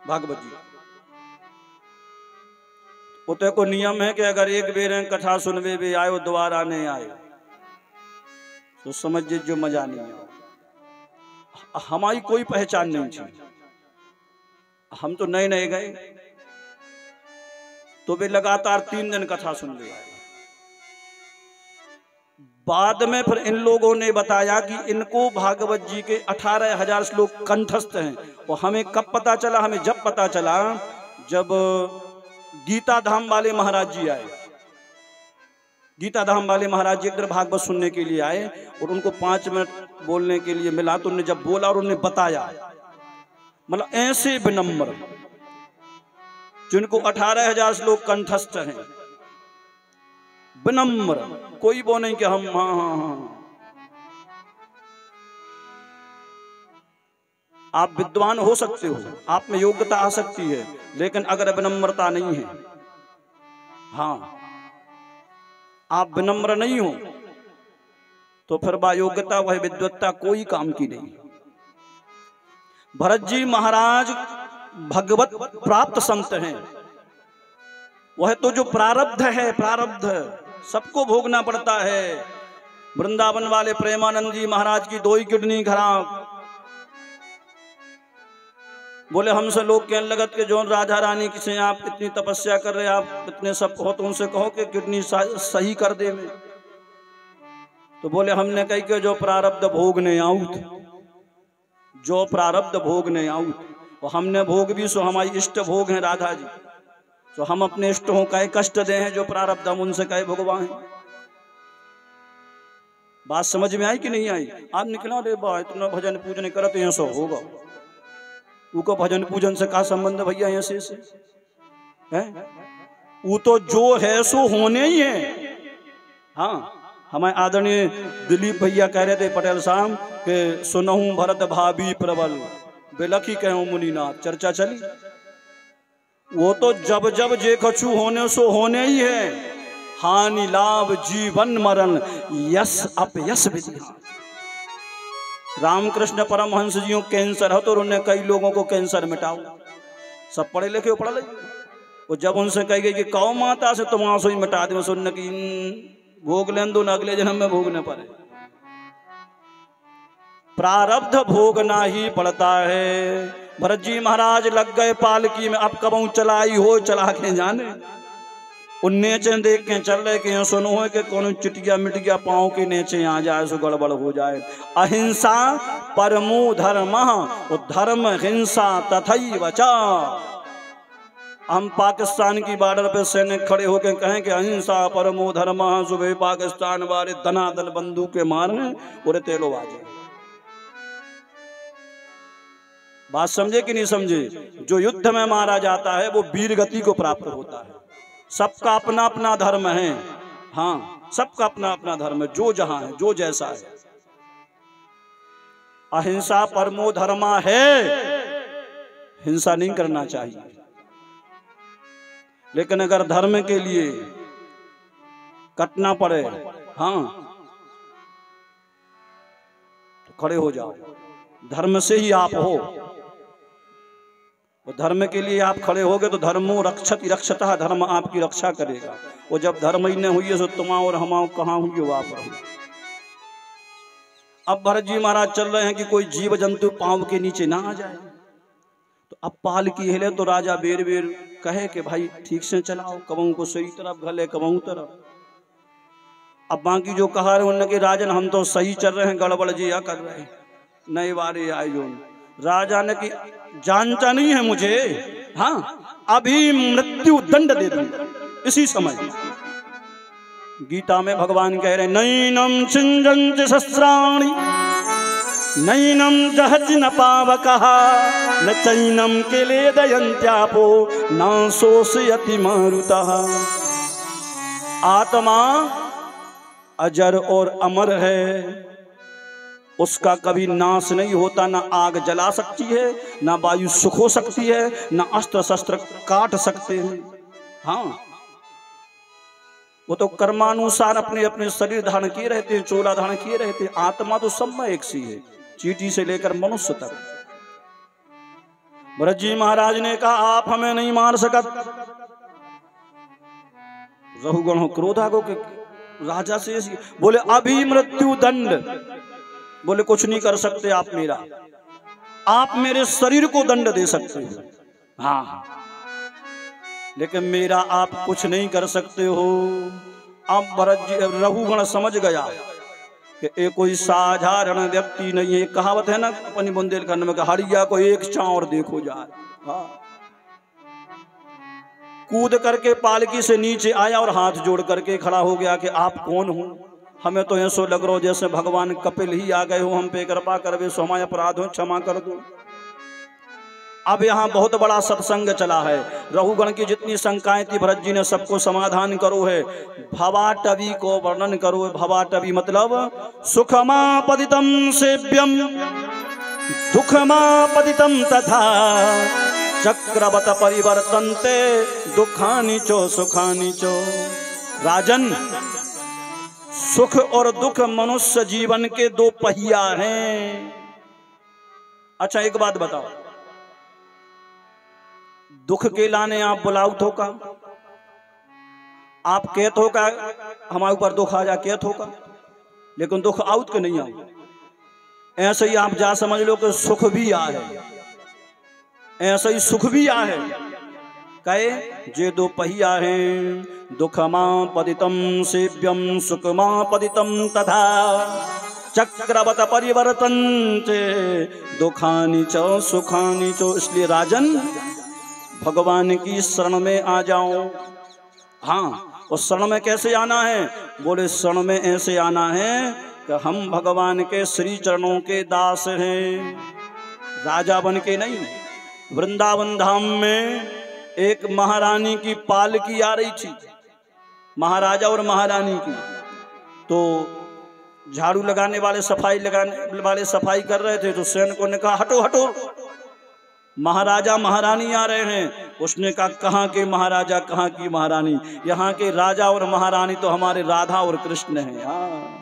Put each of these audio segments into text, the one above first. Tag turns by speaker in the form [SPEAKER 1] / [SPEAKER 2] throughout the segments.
[SPEAKER 1] भागवत जी। उते को नियम है कि अगर एक बेर कथा सुनवे भी आयो दोबारा नहीं आए तो समझिए जो मजा नहीं आया। हमारी कोई पहचान नहीं थी, हम तो नए नए गए, तो वे लगातार 3 दिन कथा सुन ले आए। बाद में फिर इन लोगों ने बताया कि इनको भागवत जी के 18,000 श्लोक कंठस्थ हैं। और हमें कब पता चला? हमें जब पता चला जब गीता धाम वाले महाराज जी आए। गीता धाम वाले महाराज जी एक दिन भागवत सुनने के लिए आए और उनको 5 मिनट बोलने के लिए मिला। तो उन्होंने जब बोला और उन्होंने बताया, मतलब ऐसे विनम्र जिनको 18,000 श्लोक कंठस्थ हैं, विनम्र, कोई वो नहीं कि हम हाँ हाँ हाँ। आप विद्वान हो सकते हो, आप में योग्यता आ सकती है, लेकिन अगर विनम्रता नहीं है, हाँ आप विनम्र नहीं हो तो फिर वह योग्यता वह विद्वत्ता कोई काम की नहीं। भरत जी महाराज भगवत प्राप्त संत हैं। वह तो जो प्रारब्ध है, प्रारब्ध सबको भोगना पड़ता है। वृंदावन वाले प्रेमानंद जी महाराज की 2 ही किडनी खराब। बोले हमसे लोग कहने लगत के जो राधा रानी से आप इतनी तपस्या कर रहे, आप इतने सब हो, तो उनसे कहो कि किडनी सही कर दे में। तो बोले हमने कही कि जो प्रारब्ध भोगने आऊत, जो प्रारब्ध भोगने आऊत, और हमने भोग भी सो हमारी इष्ट भोग हैं राधा जी। तो हम अपने इष्टों का कष्ट दे हैं, जो प्रारब्ध हम उनसे कहे भगवान। बात समझ में आई कि नहीं आई? आप निकला रे बा इतना भजन पूजन करते हैं, सो होगा। उनको भजन पूजन से क्या संबंध भैया? ऐसे से है वो तो जो है सो होने ही है। हाँ, हमारे आदरणीय दिलीप भैया कह रहे थे पटेल साहब के सुनहूं भरत भाभी प्रबल बेलखी कहूं मुनिनाथ, चर्चा चली। वो तो जब जब जे कछु होने सो होने ही है। हानि लाभ जीवन मरण यश अपयश विधियां। रामकृष्ण परमहंस जी कैंसर हो तो उन्होंने कई लोगों को कैंसर मिटाओ, सब पढ़े लिखे पढ़ ले। वो जब उनसे कही गई कि कौ माता से तुम आंसू ही मिटा दे, सुनने की भोग लें दो, अगले जन्म में भोगने पड़े। प्रारब्ध भोगना ही पड़ता है। भरत जी महाराज लग गए पालकी में, अब कबू चलाई हो चला के जाने। नीचे देख के चल रहे कि सुनो है कि कौन चिटिया मिटिया पाँव के नीचे आ जाए सो गड़बड़ हो जाए। अहिंसा परमो धर्म, धर्म हिंसा तथैव च। हम पाकिस्तान की बॉर्डर पे सैनिक खड़े होकर कहें कि अहिंसा परमो धर्म, सुबह पाकिस्तान वाले दनादन बंदूक के मारने और तेलो बाजे। बात समझे कि नहीं समझे? जो युद्ध में मारा जाता है वो वीर गति को प्राप्त होता है। सबका अपना अपना धर्म है। हाँ, सबका अपना अपना धर्म है, जो जहां है, जो जैसा है। अहिंसा परमो धर्मा है, हिंसा नहीं करना चाहिए। लेकिन अगर धर्म के लिए कटना पड़े, हाँ, तो खड़े हो जाओ। धर्म से ही आप हो, धर्म के लिए आप खड़े होगे तो धर्मो रक्षति रक्षतः, धर्म आपकी रक्षा करेगा। वो जब धर्म ही न हुई सो तुम और हम कहाँ हुई हो आप। अब भरत जी महाराज चल रहे हैं कि कोई जीव जंतु पांव के नीचे ना आ जाए। तो अब पाल की हिले तो राजा बेर बेर कहे कि भाई ठीक से चलाओ, कबहू को सही तरफ घले कबहू तरफ। अब बाकी जो कहा रहे उनने कि राजन हम तो सही चल रहे हैं, गड़बड़ जी या कर रहे हैं, नई बारी आए जो। राजा ने कि जानता नहीं है मुझे, हाँ अभी मृत्यु दंड दे दूंगा इसी समय। गीता में भगवान कह रहे नैनम छिंजन्ति शस्त्राणि नैनम जहति न पावकः न चैनम केलेदयन्त्यापो न शोषयति मारुतः। आत्मा अजर और अमर है, उसका कभी नाश नहीं होता। ना आग जला सकती है, ना वायु सुखो सकती है, ना अस्त्र शस्त्र काट सकते हैं। हाँ, वो तो कर्मानुसार अपने अपने शरीर धारण किए रहते हैं, चोला धारण किए रहते हैं। आत्मा तो सब में एक सी है, चींटी से लेकर मनुष्य तक। भरत जी महाराज ने कहा आप हमें नहीं मार सकत। रघुगण क्रोधा को राजा से बोले अभी मृत्यु दंड, बोले कुछ नहीं कर सकते आप मेरा, आप मेरे शरीर को दंड दे सकते हो, हाँ, लेकिन मेरा आप कुछ नहीं कर सकते हो। अब भरत जी रघुगण समझ गया कि ये कोई साधारण व्यक्ति नहीं है। कहावत है ना अपनी बुंदेलखंड में, हड़िया को एक चांवर देखो जा, हाँ। कूद करके पालकी से नीचे आया और हाथ जोड़ करके खड़ा हो गया कि आप कौन हो? हमें तो ऐसो लग रहा हो जैसे भगवान कपिल ही आ गए हो, हम पे कृपा करवे, सो हमारे अपराध हो क्षमा कर दो। अब यहाँ बहुत बड़ा सत्संग चला है। रघुगण की जितनी शंकाएं थी भरत जी ने सबको समाधान करो है। भवाटवी को वर्णन करो। भवाटवी मतलब सुखमापदितम सेव्यम दुखमापदितम तथा चक्रवत परिवर्तन्ते दुखानि चो सुखानि चो। राजन, सुख और दुख मनुष्य जीवन के दो पहिया हैं। अच्छा एक बात बताओ, दुख के लाने आप बुलाओ तो का, आप कहते हो का हमारे ऊपर दुख आ जा, कहते हो का, लेकिन दुख आउत के नहीं आओ। ऐसे ही आप जा समझ लो कि सुख भी आ है, ऐसा ही सुख भी आ है। कहे जे दो पहिया हैं, दुखमापदितम सेव्यम सुखमापदितम तथा चक्रवत परिवर्तन्ते दुखानि च सुखानि च। इसलिए राजन भगवान की शरण में आ जाओ। हाँ, उस शरण में कैसे आना है? बोले शरण में ऐसे आना है कि हम भगवान के श्री चरणों के दास हैं, राजा बन के नहीं। वृंदावन धाम में एक महारानी की पालकी आ रही थी, महाराजा और महारानी की। तो झाड़ू लगाने वाले सफाई लगाने वाले सफाई कर रहे थे, तो सैनिकों ने कहा हटो हटो, महाराजा महारानी आ रहे हैं। उसने कहा कहाँ के महाराजा कहाँ की महारानी, यहाँ के राजा और महारानी तो हमारे राधा और कृष्ण हैं। हाँ,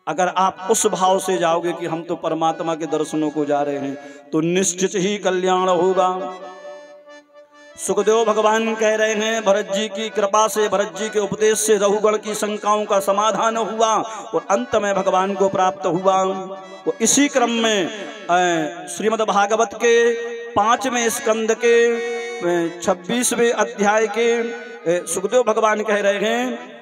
[SPEAKER 1] अगर आप उस भाव से जाओगे कि हम तो परमात्मा के दर्शनों को जा रहे हैं, तो निश्चित ही कल्याण होगा। सुखदेव भगवान कह रहे हैं भरत जी की कृपा से, भरत जी के उपदेश से रघुगण की शंकाओं का समाधान हुआ और अंत में भगवान को प्राप्त हुआ। और इसी क्रम में श्रीमद् भागवत के 5वें स्कंद के 26वें अध्याय के सुखदेव भगवान कह रहे हैं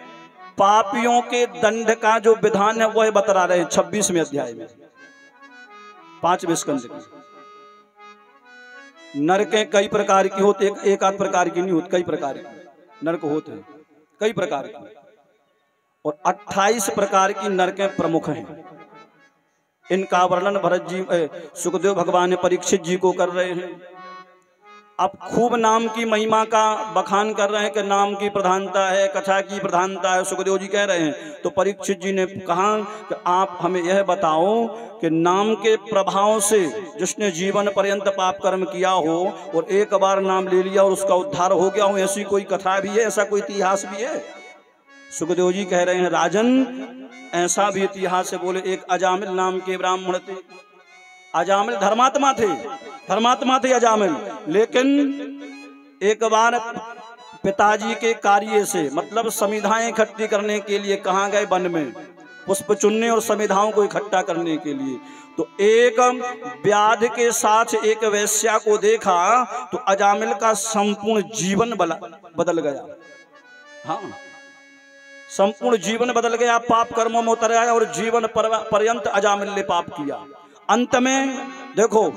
[SPEAKER 1] पापियों के दंड का जो विधान है वह बता रहे हैं 26वें अध्याय में 5वें स्कंद की। नरकें कई प्रकार की होती, एक आध प्रकार की नहीं होती, कई प्रकार की नरक होते हैं, कई प्रकार की, और 28 प्रकार की नरकें प्रमुख हैं। इनका वर्णन भरत जी सुखदेव भगवान परीक्षित जी को कर रहे हैं। अब खूब नाम की महिमा का बखान कर रहे हैं कि नाम की प्रधानता है, कथा की प्रधानता है, सुखदेव जी कह रहे हैं। तो परीक्षित जी ने कहा कि आप हमें यह बताओ कि नाम के प्रभाव से जिसने जीवन पर्यंत पाप कर्म किया हो और एक बार नाम ले लिया और उसका उद्धार हो गया हो, ऐसी कोई कथा भी है, ऐसा कोई इतिहास भी है? सुखदेव जी कह रहे हैं राजन ऐसा भी इतिहास है। बोले एक अजामिल नाम के ब्राह्मण थे, अजामिल धर्मात्मा थे अजामिल, लेकिन एक बार पिताजी के कार्य से मतलब समिधाएं इकट्ठी करने के लिए कहाँ गए, वन में पुष्प चुनने और समिधाओं को इकट्ठा करने के लिए। तो एक व्याध के साथ एक वैश्या को देखा तो अजामिल का संपूर्ण जीवन बदल गया। हाँ, संपूर्ण जीवन बदल गया, पाप कर्मों में उतर आया और जीवन पर्यंत अजामिल ने पाप किया। अंत में देखो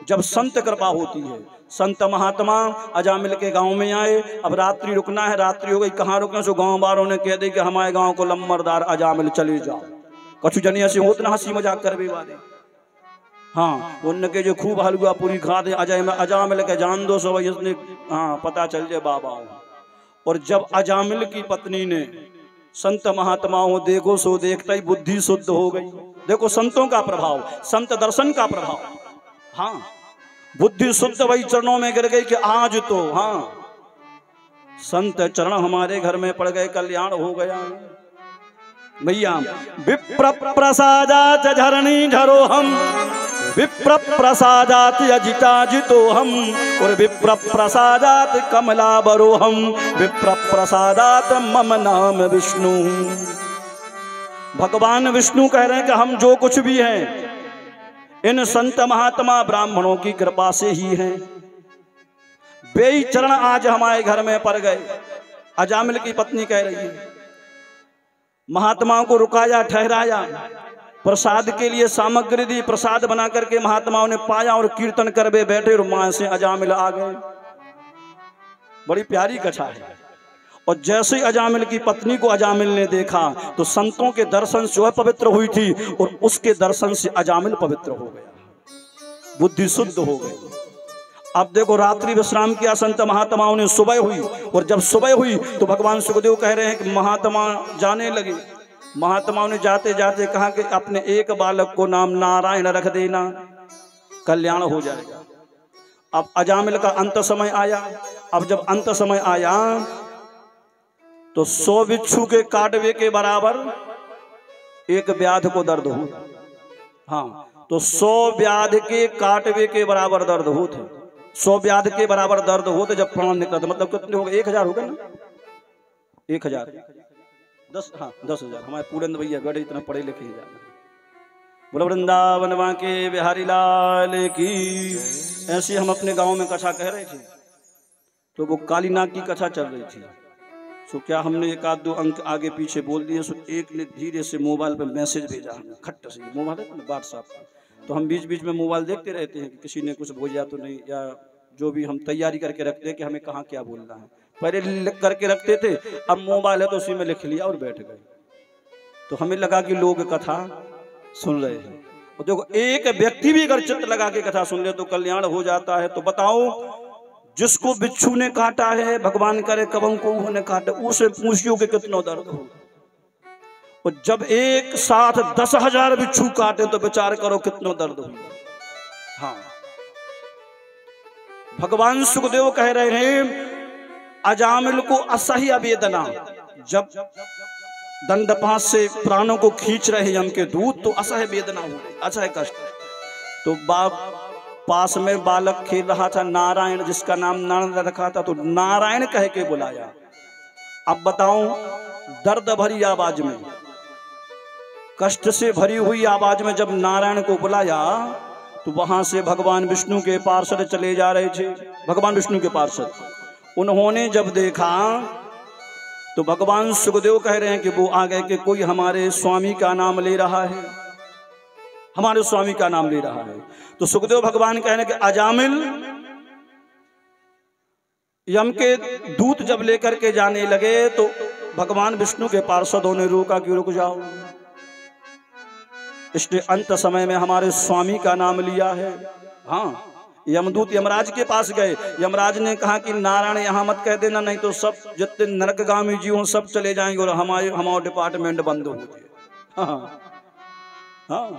[SPEAKER 1] जब संत कृपा होती है, संत महात्मा अजामिल के गांव में आए। अब रात्रि रुकना है, रात्रि हो गई, कहाँ रुकने? सो गांव वालों ने कह दी कि हमारे गांव को लम्बरदार अजामिल चले जाओ। कछु जनिया से होत ना हंसी मजाक करवे वाले। हाँ, उनके जो खूब हलवा पूरी खा दे अजामिल के जान दो सो इसने, हाँ पता चल जाए बाबा। और जब अजामिल की पत्नी ने संत महात्माओं देखो सो देखता ही बुद्धि शुद्ध हो गई। देखो संतों का प्रभाव, संत दर्शन का प्रभाव। हाँ, बुद्धि शुद्ध वही चरणों में गिर गई कि आज तो हाँ संत चरण हमारे घर में पड़ गए, कल्याण हो गया। भैया विप्र प्रसादात झरणी झरो हम विप्र प्रसादात अजिता जितो हम और विप्र प्रसादात कमलाबरो हम विप्र प्रसादात मम नाम विष्णु। भगवान विष्णु कह रहे हैं कि हम जो कुछ भी हैं इन संत महात्मा ब्राह्मणों की कृपा से ही हैं। बेई चरण आज हमारे घर में पड़ गए। अजामिल की पत्नी कह रही है महात्माओं को रुकाया, ठहराया, प्रसाद के लिए सामग्री दी, प्रसाद बना करके महात्माओं ने पाया और कीर्तन कर वे बैठे और वहां से अजामिल आ गए। बड़ी प्यारी कथा है। और जैसे ही अजामिल की पत्नी को अजामिल ने देखा तो संतों के दर्शन से वह पवित्र हुई थी और उसके दर्शन से अजामिल पवित्र हो गया, बुद्धि शुद्ध हो गई। अब देखो रात्रि विश्राम किया संत महात्माओं ने, सुबह हुई और जब सुबह हुई तो भगवान सुखदेव कह रहे हैं कि महात्मा जाने लगे। महात्माओं ने जाते जाते कहा कि अपने एक बालक को नाम नारायण रख देना, कल्याण हो जाएगा। अब अजामिल का अंत समय आया। अब जब अंत समय आया तो 100 बिच्छू के काटवे के बराबर एक व्याध को दर्द हो। हाँ, तो 100 व्याध के काटवे के बराबर दर्द होते, 100 व्याध के बराबर दर्द होते जब प्राण निकलते। मतलब कितने हो गए? 1000 हो गए ना? 1000 10, हाँ 10,000। हमारे पूरन भैया बड़े इतना पढ़े लिखे ही जाते। बोलो वृंदावन मां के बिहारी लाल की। ऐसे हम अपने गांव में कथा कह रहे थे तो वो काली नाग की कथा चल रही थी। सो क्या हमने एक आध दो अंक आगे पीछे बोल दिए। सो एक ने धीरे से मोबाइल पर मैसेज भेजा, हमें खट्ट से मोबाइल है ना व्हाट्सएप पर। तो हम बीच बीच में मोबाइल देखते रहते हैं कि किसी ने कुछ भेजा तो नहीं, या जो भी हम तैयारी करके रखते हैं कि हमें कहाँ क्या बोलना है। पहले लिख करके रखते थे, अब मोबाइल है तो उसी में लिख लिया और बैठ गए। तो हमें लगा कि लोग कथा सुन रहे हैं। और देखो एक व्यक्ति भी अगर चित्त लगा के कथा सुन ले तो कल्याण हो जाता है। तो बताओ जिसको बिच्छू ने काटा है, भगवान करे कबम को उन्होंने काटा, उसे पूछियो कि कितना दर्द हो। और जब एक साथ 10,000 बिच्छू काटे तो विचार करो कितना दर्द हो। हाँ, भगवान सुखदेव कह रहे हैं अजामिल को असह्य वेदना, जब दंडपात से प्राणों को खींच रहे यम के दूत तो असह्य वेदना हो रही, असह्य कष्ट। तो पास में बालक खेल रहा था नारायण, जिसका नाम नारायण रखा था, तो नारायण कह के बुलाया। अब बताओ दर्द भरी आवाज में, कष्ट से भरी हुई आवाज में जब नारायण को बुलाया तो वहां से भगवान विष्णु के पार्षद चले जा रहे थे। भगवान विष्णु के पार्षद, उन्होंने जब देखा तो भगवान सुखदेव कह रहे हैं कि वो आ गए कि कोई हमारे स्वामी का नाम ले रहा है, हमारे स्वामी का नाम ले रहा है। तो सुखदेव भगवान कह रहे हैं कि अजामिल यम के दूत जब लेकर के जाने लगे तो भगवान विष्णु के पार्षदों ने रोका कि रुक जाओ, इसने अंत समय में हमारे स्वामी का नाम लिया है। हाँ, यमदूत यमराज के पास गए। यमराज ने कहा कि नारायण यहाँ मत कह देना, नहीं तो सब जितने नरकगामी जीव हों सब चले जाएंगे और हमारा डिपार्टमेंट बंद हो जाए। हाँ हाँ,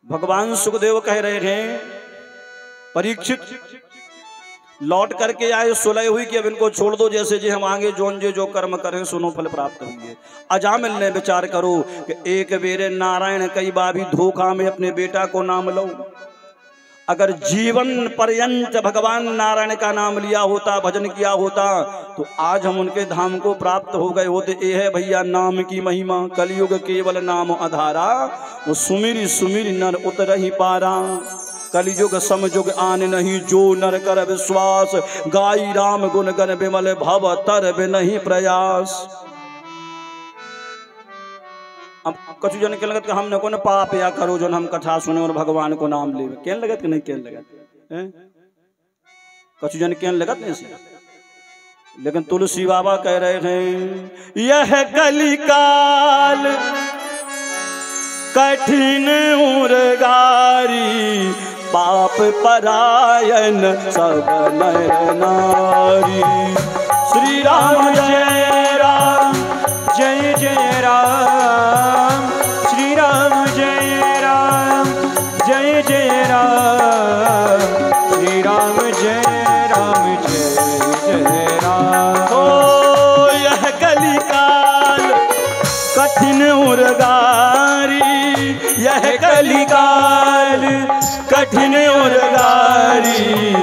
[SPEAKER 1] भगवान सुखदेव कह रहे हैं परीक्षित लौट करके आए, सुलह हुई कि अब इनको छोड़ दो, जैसे जी हम आगे जो कर्म करें सुनो फल प्राप्त होंगे। अजामिल ने विचार करो कि एक बेरे नारायण कई बार भी धोखा में अपने बेटा को नाम लो। अगर जीवन पर्यंत भगवान नारायण का नाम लिया होता, भजन किया होता, तो आज हम उनके धाम को प्राप्त हो गए होते। ये है भैया नाम की महिमा, कलयुग केवल नाम आधारा, वो सुमिरी सुमिरी नर उतर ही पारा। कलयुग समयुग आन नहीं, जो नर कर विश्वास, गाई राम गुण गण विमल भव तर नहीं प्रयास। अब कछु जन के लगत कि हमने को न पाप या करो जो हम कथा सुने और भगवान को नाम ले, केन लगत कि नहीं केन लगत, कछु जन केन लगत नहीं सी। लेकिन तुलसी बाबा कह रहे हैं यह कलिकाल कठिन उर्गारी, पाप परायण सब नर नारी। श्री राम जय राम जय जय राम, श्री राम जय राम जय जय राम, श्री राम जय जय राम। ओ यह कलिकाल कठिन उर्गारी, यह कलिकाल कलिकाल कठिन और गारी,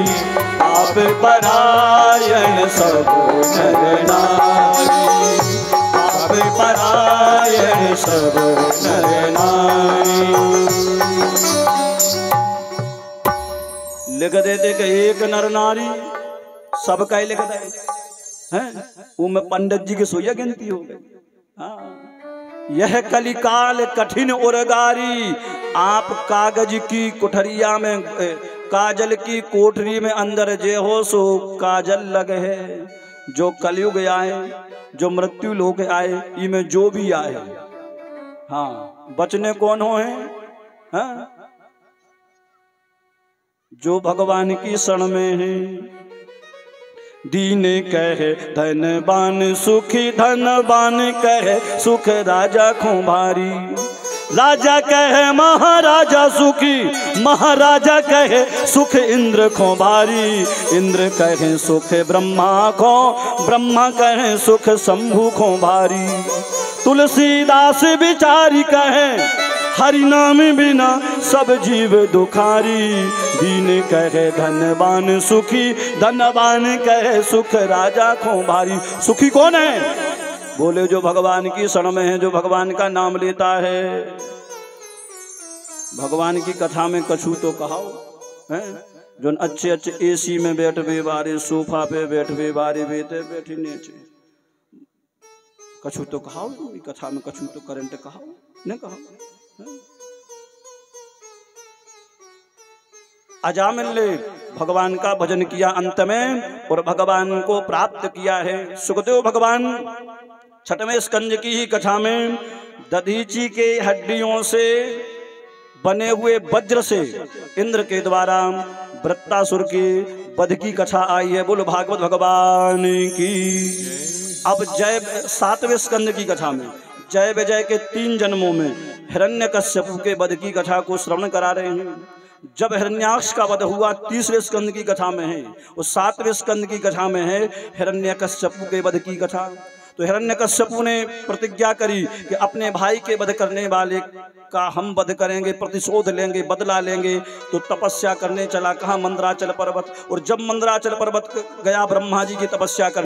[SPEAKER 1] आप परायण सब नर नारी, आप परायण सब नर नारी। लिख देते कि एक नर नारी सबका ही लिख दे हैं, वो में पंडित जी की सोया गिनती हो गई। हाँ। यह कलिकाल कठिन और गारी, आप कागज की कुठरिया में काजल की कोठरी में अंदर जे हो सो काजल लगे है। जो कलयुग आए, जो मृत्यु लोक आए, इनमें जो भी आए, हाँ बचने कौन हो है? हाँ? जो भगवान की शरण में है। दीन कहे धनवान सुखी, धनवान कहे सुख राजा खुमारी। राजा कहे महाराजा सुखी, महाराजा कहे सुख इंद्र को भारी। इंद्र कहे सुख ब्रह्मा को, ब्रह्मा कहे सुख शंभु को भारी। तुलसीदास बिचारी कहे हरि नाम बिना सब जीव दुखारी। दीन कहे धनवान सुखी, धनवान कहे सुख राजा को भारी। सुखी कौन है? बोले जो भगवान की शरण में है, जो भगवान का नाम लेता है। भगवान की कथा में कछु तो कहाओ है, जो अच्छे अच्छे एसी में बैठवे बारे, सोफा पे बैठवे बारे, बेटे बैठी नीचे, कछु तो कहाओ कथा में, कछु तो करंट कहाओ न कहा। अजामिल ने भगवान का भजन किया अंत में और भगवान को प्राप्त किया है। सुखदेव भगवान 6वें स्कंद की ही कथा में दधीची के हड्डियों से बने हुए वज्र से इंद्र के द्वारा वृत्तासुर के वध की कथा आई है। बोलो भागवत भगवान की। अब जय 7वें स्कंद की कथा में जय विजय के 3 जन्मों में हिरण्यकश्यप के वध की कथा को श्रवण करा रहे हैं। जब हिरण्याक्ष का वध हुआ 30वें स्कंद की कथा में है, और 7वें स्कंद की कथा में है हिरण्यकश्यप के वध की कथा। तो हिरण्यकश्यप ने प्रतिज्ञा करी कि अपने भाई के वध करने वाले का हम वध करेंगे, प्रतिशोध लेंगे, बदला लेंगे। तो तपस्या करने चला, कहाँ? मंदराचल पर्वत। और जब मंदराचल पर्वत गया ब्रह्मा जी की तपस्या कर